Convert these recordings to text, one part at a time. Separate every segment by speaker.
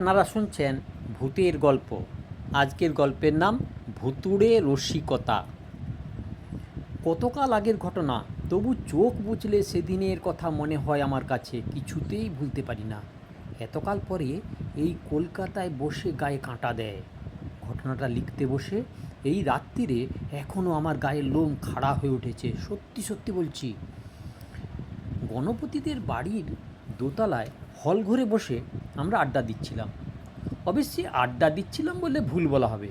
Speaker 1: আপনারা শুনছেন ভূতের গল্প। আজকের গল্পের নাম ভুতুড়ে রসিকতা। কতকাল আগের ঘটনা, তবু চোখ বুজলে সেদিনের কথা মনে হয় আমার কাছে, কিছুতেই ভুলতে পারি না। এতকাল পরে এই কলকাতায় বসে গায়ে কাঁটা দেয়। ঘটনাটা লিখতে বসে এই রাত্রিরে এখনও আমার গায়ের লোম খাড়া হয়ে উঠেছে। সত্যি সত্যি বলছি। গণপতিদের বাড়ির দোতলায় হল ঘরে বসে আমরা আড্ডা দিচ্ছিলাম। অবশ্যই আড্ডা দিচ্ছিলাম বলে ভুল বলা হবে,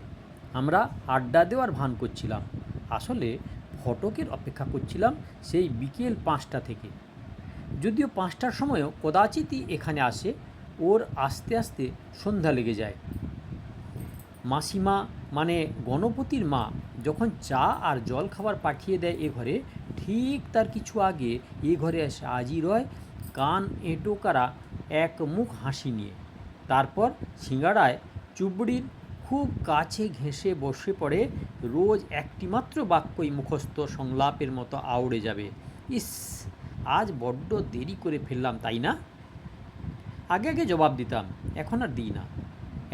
Speaker 1: আমরা আড্ডা দেওয়ার ভান করছিলাম। আসলে ফটকের অপেক্ষা করছিলাম সেই বিকেল 5টা থেকে। যদিও 5টার সময়ও কদাচিৎই এখানে আসে, ওর আস্তে আস্তে সন্ধ্যা লেগে যায়। মাসিমা মানে গণপতির মা যখন চা আর জল খাবার পাঠিয়ে দেয় এ ঘরে, ঠিক তার কিছু আগে এ ঘরে এসে হাজির হয় কান এঁটো করা এক মুখ হাসি নিয়ে। তারপর সিঙ্গাড়ায় চুবড়ির খুব কাছে ঘেঁষে বসে পড়ে। রোজ একটিমাত্র বাক্যই মুখস্থ সংলাপের মতো আউড়ে যাবে, ইস আজ বড্ড দেরি করে ফেললাম তাই না। আগে আগে জবাব দিতাম, এখন আর দিই না।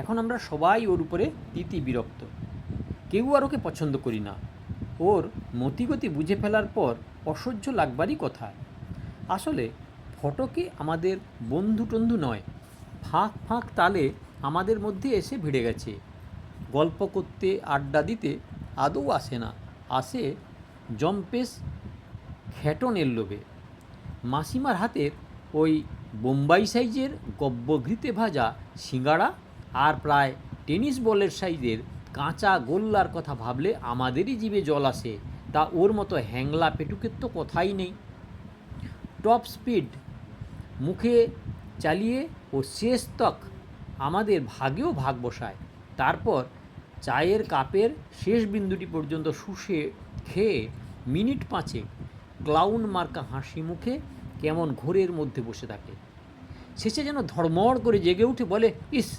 Speaker 1: এখন আমরা সবাই ওর উপরে তিতি বিরক্ত, কেউ আর ওকে পছন্দ করি না। ওর মতিগতি বুঝে ফেলার পর অসহ্য লাগবারই কথা। আসলে ফটকে আমাদের বন্ধু টন্ধু নয়, ফাঁক ফাঁক তালে আমাদের মধ্যে এসে ভিড়ে গেছে। গল্প করতে আড্ডা দিতে আদৌ আসে না, আসে জম্পেশ খ্যাটনের লোভে। মাসিমার হাতের ওই বোম্বাই সাইজের গব্বঘৃতে ভাজা সিঙ্গাড়া আর প্রায় টেনিস বলের সাইজের কাঁচা গোল্লার কথা ভাবলে আমাদেরই জিভে জল আসে। তা ওর মতো হ্যাংলা পেটুকের তো কথাই নেই। টপ স্পিড মুখে চালিয়ে ও শেষ তক আমাদের ভাগেও ভাগ বসায়। তারপর চায়ের কাপের শেষ বিন্দুটি পর্যন্ত শুষে খেয়ে মিনিট 5 ক্লাউন মার্কা হাসি মুখে কেমন ঘোরের মধ্যে বসে থাকে। শেষে যেন ধড়মড় করে জেগে উঠে বলে, ইস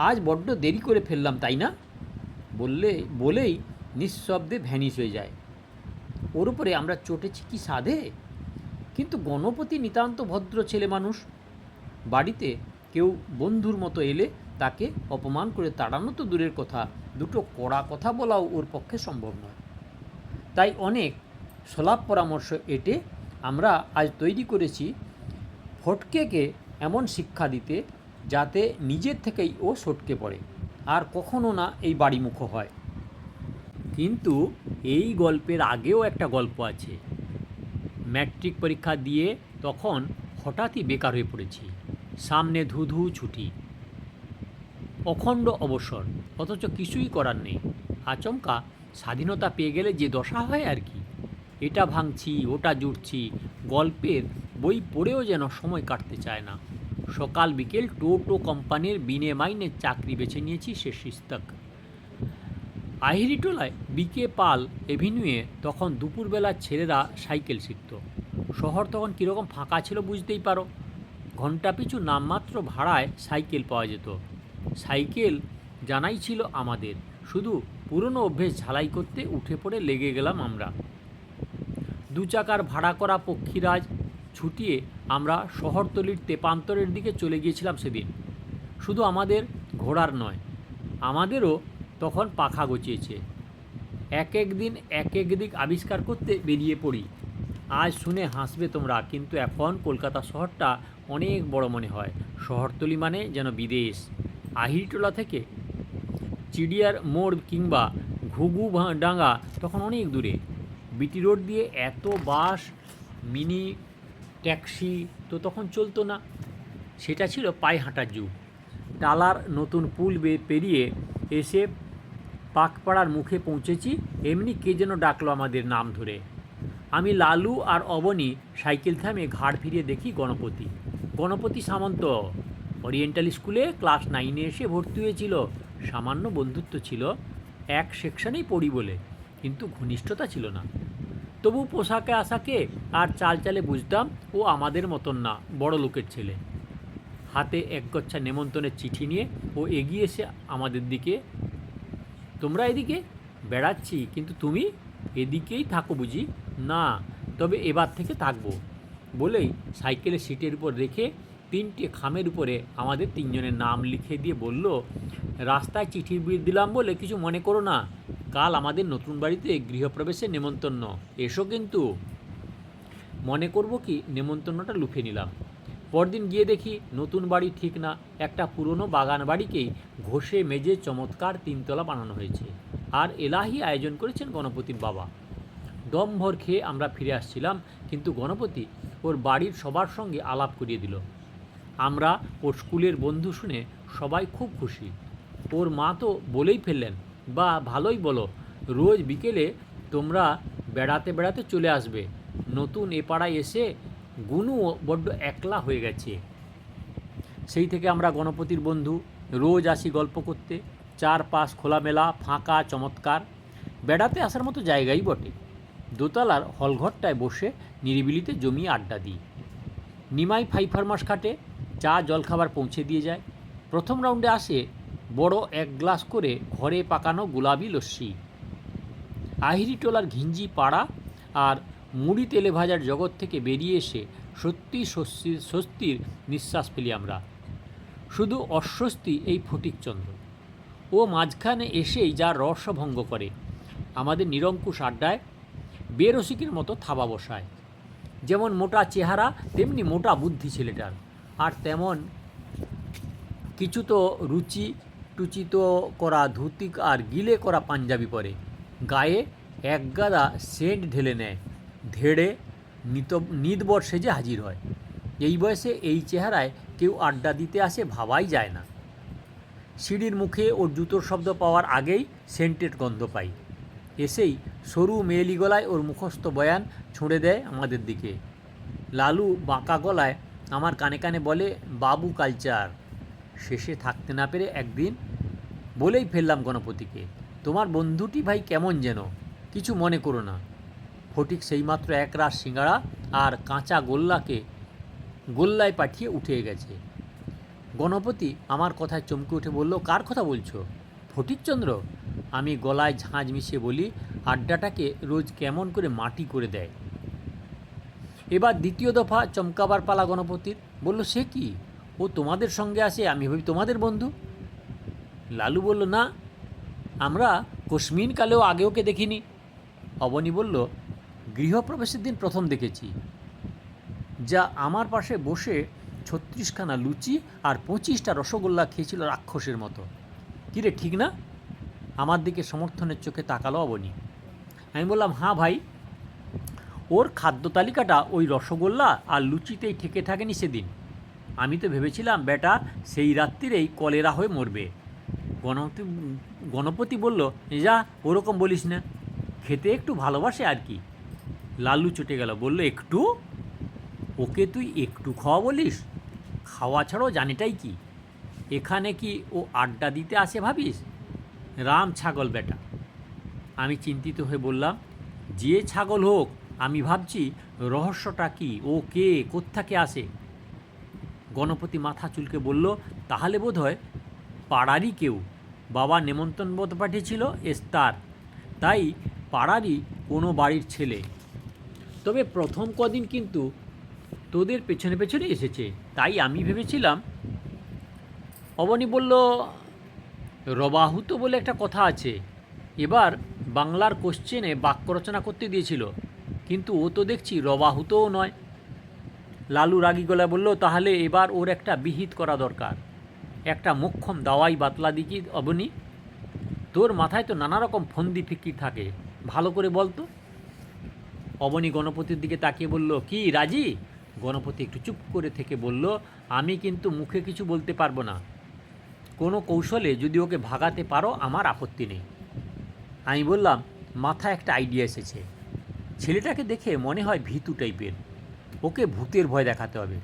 Speaker 1: আজ বড্ড দেরি করে ফেললাম তাই না, বলেই নিঃশব্দে ভ্যানিশ হয়ে যায়। ওর উপরে আমরা চটেছি কি সাধে। কিন্তু গণপতি নিতান্ত ভদ্র ছেলে মানুষ। বাড়িতে কেউ বন্ধুর মতো এলে তাকে অপমান করে তাড়ানো তো দূরের কথা, দুটো কড়া কথা বলাও ওর পক্ষে সম্ভব নয়। তাই অনেক সলাপ পরামর্শ এঁটে আমরা আজ তৈরি করেছি ফটকেকে এমন শিক্ষা দিতে যাতে নিজের থেকেই ও সটকে পড়ে, আর কখনো না এই বাড়িমুখো হয়। কিন্তু এই গল্পের আগেও একটা গল্প আছে। ম্যাট্রিক পরীক্ষা দিয়ে তখন হঠাৎই বেকার হয়ে পড়েছি। সামনে ধুধু ছুটি, অখণ্ড অবসর, অথচ কিছুই করার নেই। আচমকা স্বাধীনতা পেয়ে গেলে যে দশা হয় আর কি। এটা ভাঙছি ওটা জুড়ছি, গল্পের বই পড়েও যেন সময় কাটতে চায় না। সকাল বিকেল টোটো কোম্পানির বিনে মাইনে চাকরি বেছে নিয়েছি শেষ ইস্তক। আহিরিটোলায় বিকে পাল এভিনিউয়ে তখন দুপুরবেলা ছেলেরা সাইকেল শিখত। শহর তখন কীরকম ফাঁকা ছিল বুঝতেই পারো। ঘণ্টা পিছু নামমাত্র ভাড়ায় সাইকেল পাওয়া যেত। সাইকেল জানাই ছিল আমাদের, শুধু পুরনো অভ্যেস ঝালাই করতে উঠে পড়ে লেগে গেলাম আমরা। 2 চাকার ভাড়া করা পক্ষীরাজ ছুটিয়ে আমরা শহরতলির তেপান্তরের দিকে চলে গিয়েছিলাম সেদিন। শুধু আমাদের ঘোড়ার নয়, আমাদেরও তখন পাখা গচিয়েছে। এক এক দিন এক এক দিক আবিষ্কার করতে বেরিয়ে পড়ি। আজ শুনে হাসবে তোমরা, কিন্তু এখন কলকাতা শহরটা অনেক বড় মনে হয়। শহরতলি মানে যেন বিদেশ। আহিরিটোলা থেকে চিড়িয়ার মোড় কিংবা ঘুঘু ডাঙ্গা তখন অনেক দূরে। বিটি রোড দিয়ে এত বাস মিনি ট্যাক্সি তো তখন চলতো না, সেটা ছিল পায়ে হাঁটার যুগ। টালার নতুন পুল পেরিয়ে এসে পাকপাড়ার মুখে পৌঁছেছি, এমনি কে যেন ডাকলো আমাদের নাম ধরে। আমি লালু আর অবনী সাইকেল থামে ঘাড় ফিরিয়ে দেখি গণপতি সামন্ত। ওরিয়েন্টাল স্কুলে ক্লাস 9 এসে ভর্তি হয়েছিল। সামান্য বন্ধুত্ব ছিল, এক সেকশনেই পড়ি বলে, কিন্তু ঘনিষ্ঠতা ছিল না। তবু পোশাকে আশাকে আর চালচালে বুঝতাম ও আমাদের মতন না, বড় লোকের ছেলে। হাতে একগচ্ছা নেমন্তন্নের চিঠি নিয়ে ও এগিয়ে এসে আমাদের দিকে, তোমরা এদিকে? বেড়াচ্ছি, কিন্তু তুমি এদিকেই থাকো বুঝি? না, তবে এবার থেকে থাকবো বলেই সাইকেলের সিটের উপর রেখে 3টে খামের উপরে আমাদের 3জনের নাম লিখে দিয়ে বলল, রাস্তায় চিঠির বিল দিলাম বলে কিছু মনে করো না, কাল আমাদের নতুন বাড়িতে গৃহপ্রবেশের নেমন্তন্ন, এসো কিন্তু। মনে করব কি নেমন্তন্নটা লুফে নিলাম। পরদিন গিয়ে দেখি নতুন বাড়ি ঠিক না, একটা পুরনো বাগান বাড়িকেই ঘষে মেজে চমৎকার 3তলা বানানো হয়েছে, আর এলাহি আয়োজন করেছেন গণপতির বাবা। দমভর খেয়ে আমরা ফিরে আসছিলাম, কিন্তু গণপতি ওর বাড়ির সবার সঙ্গে আলাপ করিয়ে দিল। আমরা ওর স্কুলের বন্ধু শুনে সবাই খুব খুশি। ওর মা তো বলেই ফেললেন, বা ভালোই বলো, রোজ বিকেলে তোমরা বেড়াতে বেড়াতে চলে আসবে। নতুন এ পাড়ায় এসে গুনুও বড্ড একলা হয়ে গেছে। সেই থেকে আমরা গণপতির বন্ধু, রোজ আসি গল্প করতে। চারপাশ খোলামেলা, ফাঁকা, চমৎকার, বেড়াতে আসার মতো জায়গাই বটে। দোতলার হলঘরটায় বসে নিরিবিলিতে জমিয়ে আড্ডা দিই। নিমাই 5 ফার্মাস খাটে, চা জলখাবার পৌঁছে দিয়ে যায়। প্রথম রাউন্ডে আসে বড় 1 গ্লাস করে ঘরে পাকানো গোলাপি লস্যি। আহিরিটোলার ঘিঞ্জি পাড়া আর মুড়ি তেলে ভাজার জগৎ থেকে বেরিয়ে এসে সত্যি স্বস্তির নিঃশ্বাস ফেলি আমরা। শুধু অস্বস্তি এই ফটিকচন্দ্র, ও মাঝখানে এসেই যা রসভঙ্গ করে। আমাদের নিরঙ্কুশ আড্ডায় বেরসিকের মতো থাবা বসায়। যেমন মোটা চেহারা তেমনি মোটা বুদ্ধি ছেলেটার, আর তেমন কিছু তো রুচি টুচিত করা ধুতি আর গিলে করা পাঞ্জাবি পরে, গায়ে একগাদা সেন্ট ঢেলে নেয়, ধেড়ে নিতবর সেজে হাজির হয়। এই বয়সে এই চেহারায় কেউ আড্ডা দিতে আসে ভাবাই যায় না। সিঁড়ির মুখে ওর জুতোর শব্দ পাওয়ার আগেই সেন্টের গন্ধ পাই। এসেই সরু মেয়েলি গলায় ওর মুখস্থ বয়ান ছুঁড়ে দেয় আমাদের দিকে। লালু বাঁকা গলায় আমার কানে কানে বলে, বাবু কালচার। শেষে থাকতে না পেরে একদিন বলেই ফেললাম গণপতিকে, তোমার বন্ধুটি ভাই কেমন যেন, কিছু মনে করো না। ফটিক সেইমাত্র 1 রাস সিঙ্গাড়া আর কাঁচা গোল্লায় পাঠিয়ে উঠে গেছে। গণপতি আমার কথায় চমকে উঠে বলল, কার কথা বলছো? ফটিকচন্দ্র। আমি গলায় ঝাঁঝ মিশিয়ে বলি, আড্ডাটাকে রোজ কেমন করে মাটি করে দেয়। এবার দ্বিতীয় দফা চমকাবার পালা গণপতির। বলল, সে কি, ও তোমাদের সঙ্গে আসে, আমি ভাবি তোমাদের বন্ধু। লালু বলল, না, আমরা কসমিন কালেও আগে ওকে দেখিনি। অবনী বলল, গৃহপ্রবেশের দিন প্রথম দেখেছি। যা আমার পাশে বসে 36খানা লুচি আর 25টা রসগোল্লা খেয়েছিল রাক্ষসের মতো। কিরে, ঠিক না? আমার দিকে সমর্থনের চোখে তাকালো অবনী। আমি বললাম, হ্যাঁ ভাই, ওর খাদ্য তালিকাটা ওই রসগোল্লা আর লুচিতেই ঠেকে থাকেনি সেদিন। আমি তো ভেবেছিলাম বেটা সেই রাত্রিরেই কলেরা হয়ে মরবে। গণপতি বলল, যা, ওরকম বলিস না, খেতে একটু ভালোবাসে আর কি। লালু চটে গেল, বলল, একটু? ওকে তুই একটু খাওয়া বলিস? খাওয়া ছাড়াও জানেটাই কি। এখানে কি ও আড্ডা দিতে আসে ভাবিস? রাম ছাগল বেটা। আমি চিন্তিত হয়ে বললাম, যে ছাগল হোক, আমি ভাবছি রহস্যটা কি, ও কে, কোত্থেকে আসে। গণপতি মাথা চুলকে বলল, তাহলে বোধ হয় পাড়ারই কেউ। বাবা নেমন্তন্ন পাঠিয়েছিল এস্তার, তাই পাড়ারই কোনো বাড়ির ছেলে। তবে প্রথম কদিন কিন্তু তোদের পেছনে পেছনে এসেছে, তাই আমি ভেবেছিলাম। অবনী বলল, রবাহুত বলে একটা কথা আছে, এবার বাংলার কোশ্চেনে বাক্য রচনা করতে দিয়েছিল, কিন্তু ও তো দেখছি রবাহুতও নয়। লালু রাগী গলায় বলল, তাহলে এবার ওর একটা বিহিত করা দরকার, একটা মোক্ষম দাওয়াই বাতলা দিকি। অবনী, তোর মাথায় তো নানা রকম ফন্দি ফিকির থাকে, ভালো করে বলতো। অবনী গণপতির দিকে তাকিয়ে বলল, কি রাজি? গণপতি একটু চুপ করে থেকে বলল, আমি কিন্তু মুখে কিছু বলতে পারবো না। কোনো কৌশলে যদি ওকে ভাগাতে পারো আমার আপত্তি নেই। আমি বললাম, মাথায় একটা আইডিয়া এসেছে। ছেলেটাকে দেখে মনে হয় ভীতু টাইপের, ওকে ভূতের ভয় দেখাতে হবে,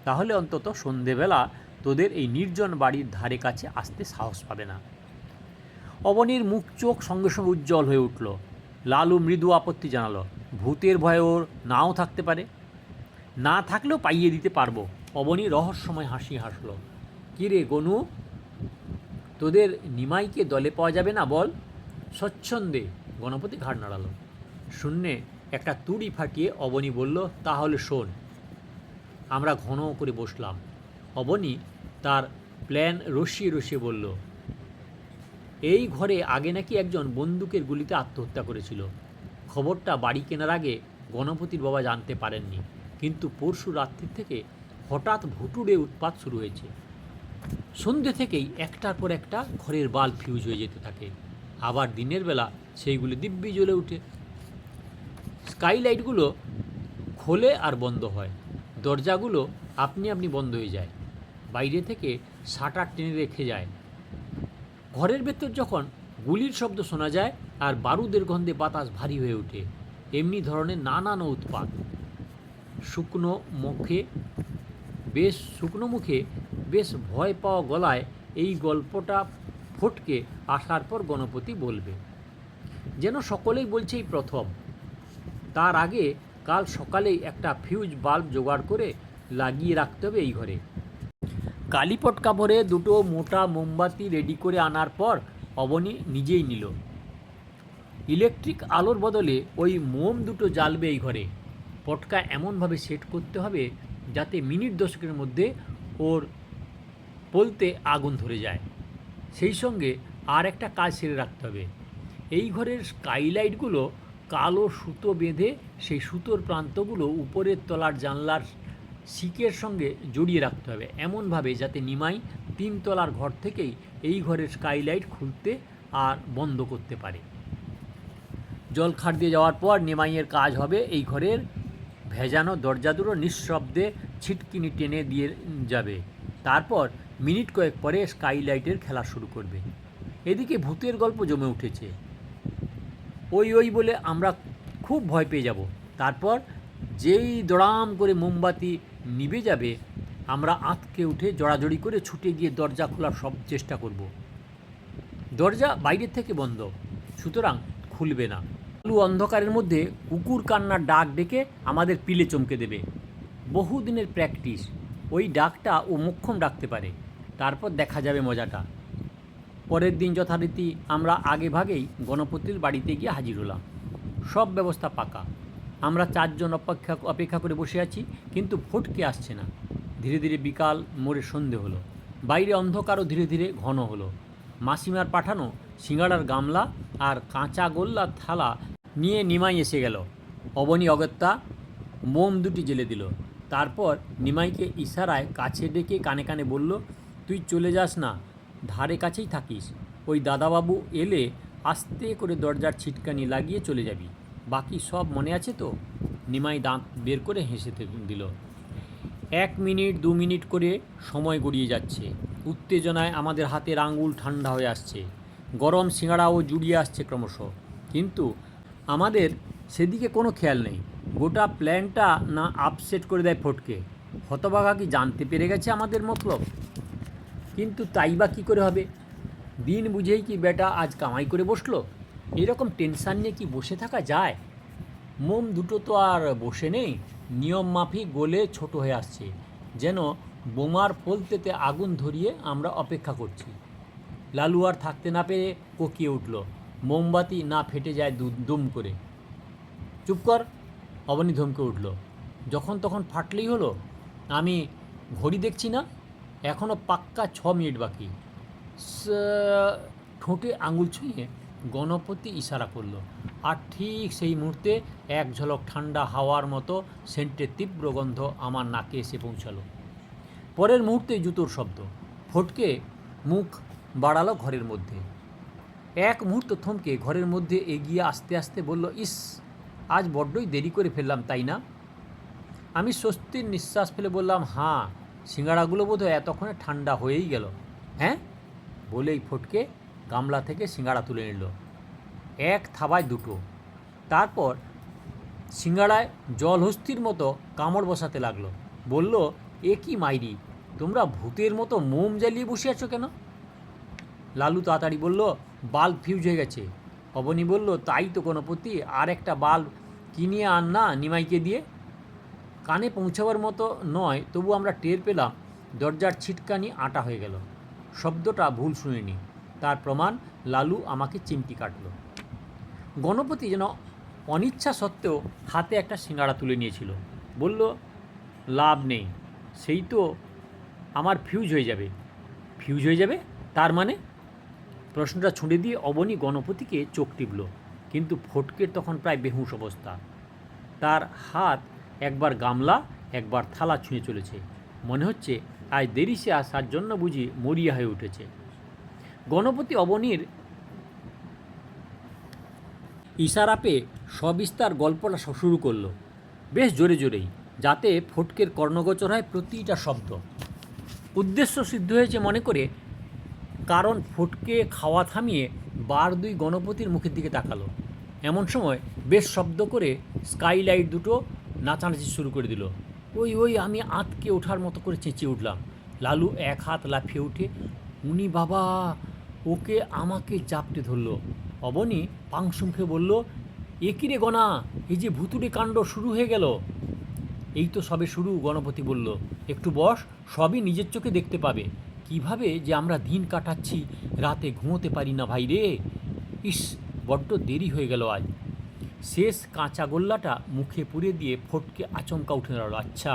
Speaker 1: তাহলে অন্তত সন্ধেবেলা তোদের এই নির্জন বাড়ির ধারে কাছে আসতে সাহস পাবে না। অবনীর মুখ চোখ সঙ্গে সঙ্গে উজ্জ্বল হয়ে উঠল। লালু মৃদু আপত্তি জানালো, ভূতের ভয়ে ওর নাও থাকতে পারে, না থাকলেও পাইয়ে দিতে পারবো। অবনী রহস্যময় হাসি হাসল। কী রে গনু, তোদের নিমাইকে দলে পাওয়া যাবে না বল? স্বচ্ছন্দে। গণপতি ঘাড় নাড়ালো। শূন্যে একটা তুড়ি ফাটিয়ে অবনী বলল, তাহলে শোন। আমরা ঘন করে বসলাম। অবনী তার প্ল্যান রসিয়ে রসিয়ে বলল, এই ঘরে আগে নাকি একজন বন্দুকের গুলিতে আত্মহত্যা করেছিল। খবরটা বাড়ি কেনার আগে গণপতির বাবা জানতে পারেননি, কিন্তু পরশু রাত্রির থেকে হঠাৎ ভুতুড়ে উৎপাত শুরু হয়েছে। সন্ধ্যে থেকেই একটার পর একটা ঘরের বাল্ব ফিউজ হয়ে যেতে থাকে, আবার দিনের বেলা সেইগুলি দিব্যি জ্বলে ওঠে। স্কাইলাইটগুলো খোলে আর বন্ধ হয়, দরজাগুলো আপনি আপনি বন্ধ হয়ে যায়, বাইরে থেকে শাটার টেনে রেখে যায়। ঘরের ভেতর যখন গুলির শব্দ শোনা যায় আর বারুদের গন্ধে বাতাস ভারী হয়ে ওঠে, এমনি ধরনের নানান উৎপাত। শুকনো মুখে বেশ ভয় পাওয়া গলায় এই গল্পটা ফটকে আসার পর গণপতি বলবে, যেন সকলেই বলছে এই প্রথম। তার আগে কাল সকালেই একটা ফিউজ বাল্ব জোগাড় করে লাগিয়ে রাখতে হবে এই ঘরে। কালীপট কাপড়ে দুটো মোটা মোমবাতি রেডি করে আনার পর অবনী নিজেই নিল। ইলেকট্রিক আলোর বদলে ওই মোম দুটো জ্বালবে এই ঘরে। পটকা এমনভাবে সেট করতে হবে যাতে মিনিট 10 মধ্যে ওর পোলতে আগুন ধরে যায়। সেই সঙ্গে আর একটা কাজ সেরে রাখতে হবে, এই ঘরের স্কাইলাইটগুলো কালো সুতো বেঁধে সেই সুতোর প্রান্তগুলো উপরের তলার জানলার শিকের সঙ্গে জড়িয়ে রাখতে হবে, এমনভাবে যাতে নিমাই 3 তলার ঘর থেকেই এই ঘরের স্কাইলাইট খুলতে আর বন্ধ করতে পারে। জল খাট দিয়ে যাওয়ার পর নিমাইয়ের কাজ হবে এই ঘরের ভেজানো দরজা দুটো নিঃশব্দে ছিটকিনি টেনে দিয়ে যাবে। তারপর মিনিট কয়েক পরে স্কাইলাইটের খেলা শুরু করবে। এদিকে ভূতের গল্প জমে উঠেছে। ওই বলে আমরা খুব ভয় পেয়ে যাব। তারপর যেই দড়াম করে মোমবাতি নিভে যাবে, আমরা আঁতকে উঠে জড়াজড়ি করে ছুটে গিয়ে দরজা খোলার সব চেষ্টা করব। দরজা বাইরের থেকে বন্ধ, সুতরাং খুলবে না। আলু অন্ধকারের মধ্যে কুকুর কান্নার ডাক ডেকে আমাদের পিলে চমকে দেবে। বহুদিনের প্র্যাকটিস, ওই ডাকটা ও মোক্ষম ডাকতে পারে। তারপর দেখা যাবে মজাটা। পরের দিন যথারীতি আমরা আগে ভাগেই গণপতির বাড়িতে গিয়ে হাজির হলাম। সব ব্যবস্থা পাকা। আমরা 4 জন অপেক্ষা করে বসে আছি, কিন্তু ফটকে আসছে না। ধীরে ধীরে বিকাল মোড়ে সন্ধে হলো, বাইরে অন্ধকারও ধীরে ধীরে ঘন হলো। মাসিমার পাঠানো সিঙ্গাড়ার গামলা আর কাঁচা গোল্লার থালা নিয়ে নিমাই এসে গেল। অবনী অগত্যা মোম দুটি জ্বেলে দিল। তারপর নিমাইকে ইশারায় কাছে ডেকে কানে কানে বলল, তুই চলে যাস না, ধারে কাছেই থাকিস। ওই দাদাবাবু এলে আস্তে করে দরজার ছিটকানি লাগিয়ে চলে যাবি। বাকি সব মনে আছে তো? নিমাই দাঁত বের করে হেসে দিল। 1 মিনিট 2 মিনিট করে সময় গড়িয়ে যাচ্ছে। উত্তেজনায় আমাদের হাতের আঙুল ঠান্ডা হয়ে আসছে, গরম সিঙ্গাড়াও জুড়িয়ে আসছে ক্রমশ। কিন্তু আমাদের সেদিকে কোনো খেয়াল নেই। গোটা প্ল্যানটা না আপসেট করে দেয় ফটকে। হতভাগা কি জানতে পেরে গেছে আমাদের মতলব? কিন্তু তাই বা কী করে হবে? দিন বুঝেই কি বেটা আজ কামাই করে বসলো? এরকম টেনশান নিয়ে কি বসে থাকা যায়? মোম দুটো তো আর বসে নেই, নিয়ম মাফিক গলে ছোট হয়ে আসছে, যেন বোমার ফলতেতে আগুন ধরিয়ে আমরা অপেক্ষা করছি। লালু আর থাকতে না পেরে কোকিয়ে উঠল, মোমবাতি না ফেটে যায় দুম করে। চুপ কর, অবনী ধমকে উঠল। যখন তখন ফাটলেই হলো? আমি ঘড়ি দেখছি না, এখনও পাক্কা 6 মিনিট বাকি। ঠোঁটে আঙুল ছুঁয়ে গণপতি ইশারা করল, আর ঠিক সেই মুহূর্তে এক ঝলক ঠান্ডা হাওয়ার মতো সেন্টের তীব্র গন্ধ আমার নাকে এসে পৌঁছালো। পরের মুহূর্তে জুতোর শব্দ। ফটকে মুখ বাড়ালো ঘরের মধ্যে। এক মুহূর্ত থমকে ঘরের মধ্যে এগিয়ে আস্তে আস্তে বলল, ইস, আজ বড্ডই দেরি করে ফেললাম, তাই না? আমি স্বস্তির নিঃশ্বাস ফেলে বললাম, হ্যাঁ, সিঙ্গাড়াগুলো বোধহয় এতক্ষণে ঠান্ডা হয়েই গেল। হ্যাঁ বলেই ফটকে গামলা থেকে সিঙ্গাড়া তুলে নিল, এক থাবায় 2। তারপর সিঙ্গাড়ায় জলহস্তির মতো কামড় বসাতে লাগলো। বলল, এ কি মাইরি, তোমরা ভূতের মতো মোম জ্বালিয়ে বসে আছো কেন? লালু তাড়াতাড়ি বলল, বাল্ব ফিউজ হয়ে গেছে। অবনী বলল, তাই তো গণপতি, আর একটা বাল্ব কিনিয়ে আন না নিমাইকে দিয়ে। কানে পৌঁছাবার মতো নয়, তবু আমরা টের পেলাম দরজার ছিটকানি আটা হয়ে গেল। শব্দটা ভুল শুনিনি, তার প্রমাণ লালু আমাকে চিমটি কাটল। গণপতি যেন অনিচ্ছা সত্ত্বেও হাতে একটা সিঙ্গাড়া তুলে নিয়েছিল। বলল, লাভ নেই, সেই তো আমার ফিউজ হয়ে যাবে। ফিউজ হয়ে যাবে তার মানে? প্রশ্নটা ছুঁড়ে দিয়ে অবনী গণপতিকে চোখ টিপল, কিন্তু ফটকের তখন প্রায় বেহুঁশ অবস্থা। তার হাত একবার গামলা একবার থালা ছুঁয়ে চলেছে। মনে হচ্ছে আজ দেরি সে আসার জন্য বুঝি মরিয়া হয়ে উঠেছে। গণপতি অবনীর ইশারা পেয়ে সবিস্তার গল্পটা শুরু করলো, বেশ জোরে জোরেই, যাতে ফটকের কর্ণগোচর হয় প্রতিটা শব্দ। উদ্দেশ্য সিদ্ধ হয়েছে মনে করে, কারণ ফটকে খাওয়া থামিয়ে বার দুই গণপতির মুখের দিকে তাকালো। এমন সময় বেশ শব্দ করে স্কাইলাইট দুটো নাচানাচি শুরু করে দিল। ওই ওই আমি আঁতকে ওঠার মতো করে চেঁচিয়ে উঠলাম। লালু এক হাত লাফিয়ে উঠে, উনি বাবা, ওকে আমাকে জাপটে ধরল। অবনী পাংশুমুখে বলল, এ কি রে গনা, এই যে ভুতুড়ে কাণ্ড শুরু হয়ে গেল। এই তো সবে শুরু, গণপতি বলল, একটু বস, সবই নিজের চোখে দেখতে পাবে। কিভাবে যে আমরা দিন কাটাচ্ছি, রাতে ঘুমোতে পারি না ভাই রে। ইস, বড্ড দেরি হয়ে গেল আজ। শেষ কাঁচা গোল্লাটা মুখে পুরে দিয়ে ফটকে আচমকা উঠে দাঁড়ালো। আচ্ছা,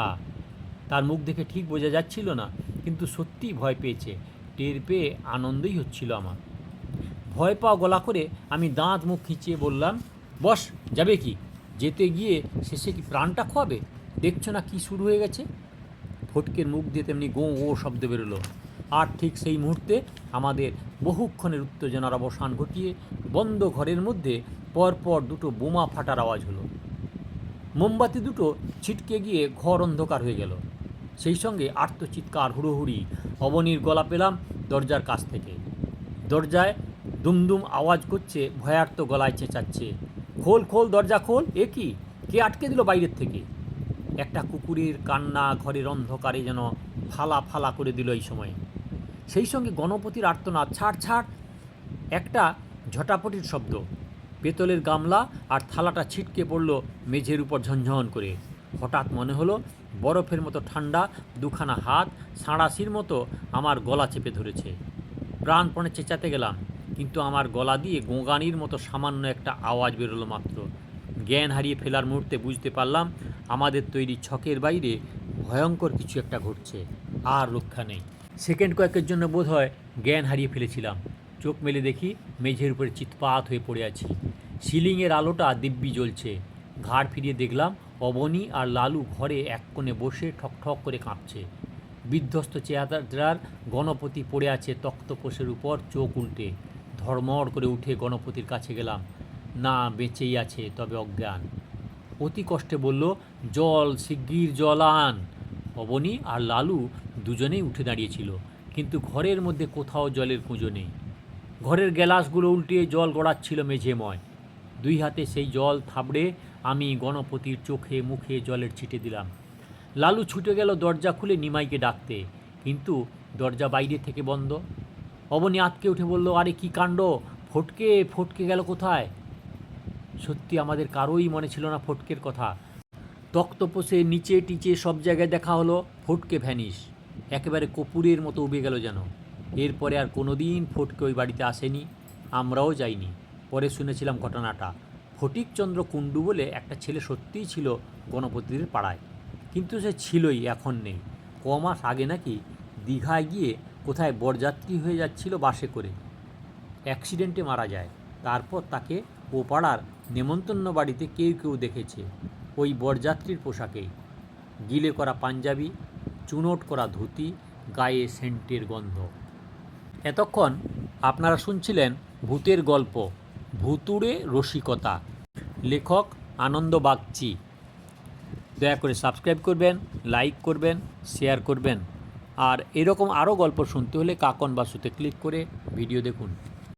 Speaker 1: তার মুখ দেখে ঠিক বোঝা যাচ্ছিল না, কিন্তু সত্যিই ভয় পেয়েছে। টের পেয়ে আনন্দই হচ্ছিল আমার। ভয় পাওয়া গলা করে আমি দাঁত মুখ খিঁচিয়ে বললাম, বস, যাবে কি? যেতে গিয়ে শেষে কি প্রাণটা খোয়াবে? দেখছো না কি শুরু হয়ে গেছে? ফটকের মুখ দিয়ে তেমনি গো ও শব্দ বেরোলো। আর ঠিক সেই মুহূর্তে আমাদের বহুক্ষণের উত্তেজনার অবসান ঘটিয়ে বন্ধ ঘরের মধ্যে পরপর দুটো বোমা ফাটার আওয়াজ হলো। মোমবাতি দুটো ছিটকে গিয়ে ঘর অন্ধকার হয়ে গেল। সেই সঙ্গে আর্তচিৎকার, হুড়োহুড়ি। অবনীর গলা পেলাম দরজার কাছ থেকে। দরজায় দুমদুম আওয়াজ করছে, ভয়ার্ত গলায় চেঁচাচ্ছে, খোল খোল, দরজা খোল। এ কি, কে আটকে দিল বাইরের থেকে? একটা কুকুরের কান্না ঘরের অন্ধকারে যেন ফালা ফালা করে দিল এই সময়ে। সেই সঙ্গে গণপতির আর্তনাদ, ছাড় ছাড়। একটা ঝটাপটির শব্দ, পেতলের গামলা আর থালাটা ছিটকে পড়ল মেঝের উপর ঝনঝন করে। হঠাৎ মনে হলো বরফের মতো ঠান্ডা দুখানা হাত সাঁড়াশির মতো আমার গলা চেপে ধরেছে। প্রাণপণে চেঁচাতে গেলাম, কিন্তু আমার গলা দিয়ে গোঁগানির মতো সামান্য একটা আওয়াজ বেরোলো মাত্র। জ্ঞান হারিয়ে ফেলার মুহূর্তে বুঝতে পারলাম আমাদের তৈরি ছকের বাইরে ভয়ঙ্কর কিছু একটা ঘটছে, আর রক্ষা নেই। সেকেন্ড কয়েকের জন্য বোধ হয় জ্ঞান হারিয়ে ফেলেছিলাম। চোখ মেলে দেখি মেঝের উপরে চিৎপাত হয়ে পড়ে আছি। সিলিংয়ের আলোটা দিব্যি জ্বলছে। ঘাড় ফিরিয়ে দেখলাম অবনী আর লালু ঘরে এক কোণে বসে ঠকঠক করে কাঁপছে। বিধ্বস্ত চেহারার গণপতি পড়ে আছে তক্তপোষের উপর, চোখ উল্টে। ধড়মড় করে উঠে গণপতির কাছে গেলাম। না, বেঁচেই আছে, তবে অজ্ঞান। অতি কষ্টে বলল, জল, শিগগির জল আন। অবনী আর লালু দুজনেই উঠে দাঁড়িয়েছিল, কিন্তু ঘরের মধ্যে কোথাও জলের কুঁজো নেই। ঘরের গ্যালাসগুলো উল্টে জল গড়াচ্ছিল মেঝেময়। দুই হাতে সেই জল থাবড়ে আমি গণপতির চোখে মুখে জলের ছিটে দিলাম। লালু ছুটে গেল দরজা খুলে নিমাইকে ডাকতে, কিন্তু দরজা বাইরে থেকে বন্ধ। অবনী আঁতকে উঠে বলল, আরে কি কাণ্ড, ফটকে ফটকে গেল কোথায়? সত্যি আমাদের কারোই মনে ছিল না ফটকের কথা। তক্তপোষে নিচে টিচে সব জায়গায় দেখা হলো, ফটকে ভ্যানিশ, একেবারে কপুরের মতো উবে গেল যেন। এরপরে আর কোনো দিন ফটকে ওই বাড়িতে আসেনি, আমরাও যাইনি। পরে শুনেছিলাম ঘটনাটা। ফটিকচন্দ্র কুণ্ডু বলে একটা ছেলে সত্যিই ছিল গণপতির পাড়ায়, কিন্তু সে ছিলই, এখন নেই। কমাস আগে নাকি দীঘায় গিয়ে কোথায় বরযাত্রী হয়ে যাচ্ছিল বাসে করে, অ্যাক্সিডেন্টে মারা যায়। তারপর তাকে ও পাড়ার নেমন্তন্ন বাড়িতে কেউ কেউ দেখেছে ওই বরযাত্রীর পোশাকেই, গিলে করা পাঞ্জাবি, চুনোট করা ধুতি, গায়ে সেন্টের গন্ধ। এতক্ষণ আপনারা শুনছিলেন ভূতের গল্প ভুতুড়ে রসিকতা, লেখক আনন্দ বাগচি। দয়া করে সাবস্ক্রাইব করবেন, লাইক করবেন, শেয়ার করবেন। আর এরকম আরও গল্প শুনতে হলে কাকন বাসুতে ক্লিক করে ভিডিও দেখুন।